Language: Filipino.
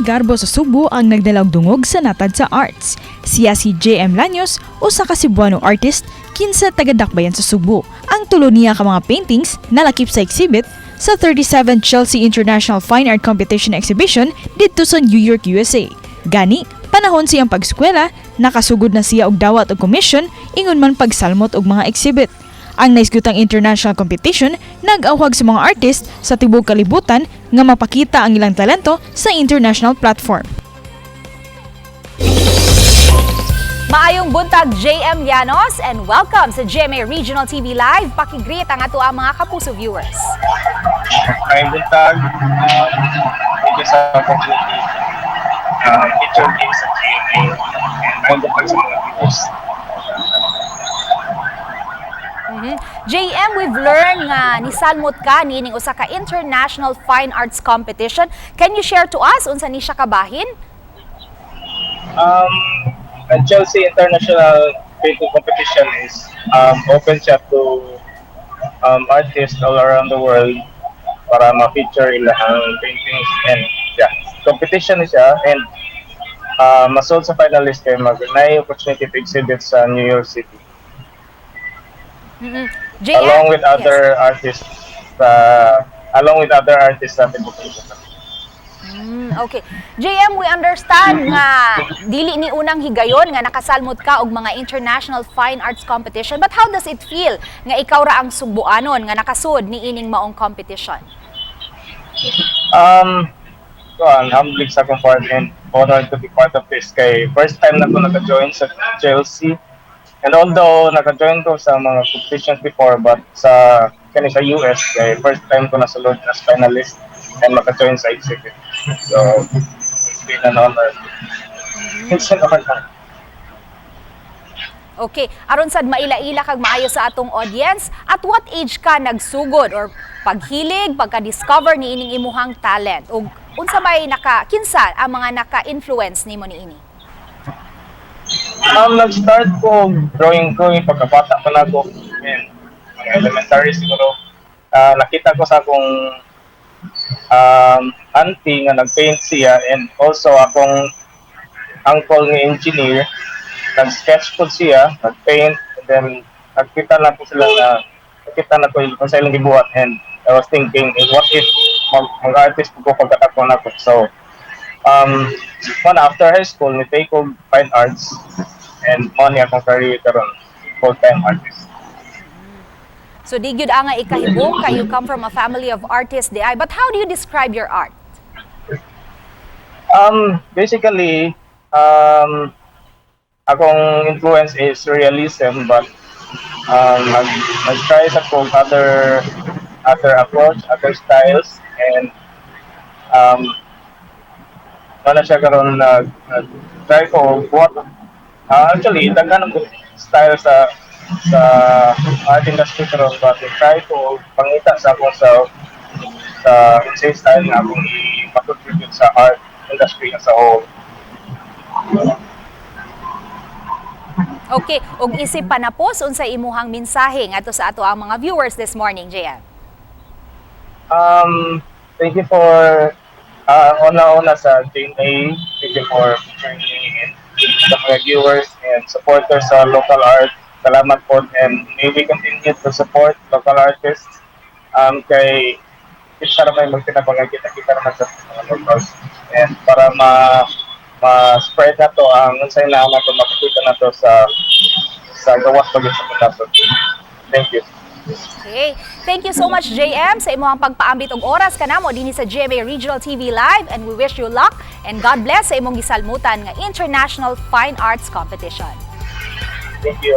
Garbo sa Sugbo ang nagdalag dungog sa natad sa arts. Siya si JM Llanos, usa ka Cebuano artist, kinsa taga dakbayan sa Sugbo. Ang tulo niya ka mga paintings nalakip sa exhibit sa 37th Chelsea International Fine Art Competition Exhibition dito sa New York, USA. Gani, panahon siyang pagskwela, nakasugod na siya og dawat og commission, ingon man pagsalmot og mga exhibit. Ang naisgutang international competition nag-awhag sa mga artist sa tibuok kalibutan nga mapakita ang ilang talento sa international platform. Maayong buntag JM Llanos and welcome sa GMA Regional TV Live. Pakigreet ang ato ang mga kapuso viewers. Maayong buntag. Thank you sa opportunity. Feature games sa GMA and maayong buntag sa mga viewers. JM, we've learned nga nisalmot ka nining usa ka International Fine Arts Competition. Can you share to us unsa ni siya kabahin? The Chelsea International Painting Competition is open siya to artists all around the world para ma-feature ilang paintings and competition siya and masod sa finalist kay mag-nay opportunity to exhibit sa New York City. JM, along with other artists sa competition. Okay. JM, we understand nga dili ni unang higayon nga nakasalmot ka og mga international fine arts competition, but how does it feel nga ikaw ra ang Sugboanon nga nakasud ni ining maong competition? Humbling sa akong part and honored to be part of this kay first time na ko naka-join sa Chelsea. And although naka-join ko sa mga competitions before, but sa US, kay first time ko nasulod as finalist and maka-join sa exhibit. So, it's been an honor. It's an honor. Okay, aron sad maila-ila kag maayo sa atong audience, at what age ka nagsugod or paghilig, pagka-discover ni ining imuhang talent? Ug unsa may kinsa ang mga naka-influence nimo niini? Nag-start ko drawing pagkabata pa na ako and mga elementary siguro. Nakita ko sa akong auntie nga nag-paint siya and also akong uncle nga engineer. Nag-sketch po siya, nag-paint, and then nakita na ko kung sa ilang gibuhat and I was thinking, what if mag-artist ko pagkatakon ako. So, after high school, we take on fine arts and money akong career karon full-time artist. So di gyud nga ikahibong kay you come from a family of artists di ay, but how do you describe your art? Basically, akong influence is realism, but nag-try sa kong other approach, other styles, and wala siya karon try ko what actually daghan ng style sa art industry karon, but try ko pangita sa akong sa style nga akong i-contribute sa art industry as a whole. Okay, og isip pa na po unsa imuhang mensahe ngadto sa ato ang mga viewers this morning, JM? Thank you for una sa GMA. Thank you for featuring me and sa mga viewers and supporters sa local art. Salamat po and may we continue to support local artists. Kay kita naman magtinabang kita naman sa mga locals and para ma-spread na to ang unsay na nato makikita na to sa gawas pagit sa pagkasod. Thank you. Okay. Thank you so much, JM, sa imong pagpaambit og oras kanamo dinhi sa GMA Regional TV Live, and we wish you luck and God bless sa imong gisalmutan nga International Fine Arts Competition. Thank you.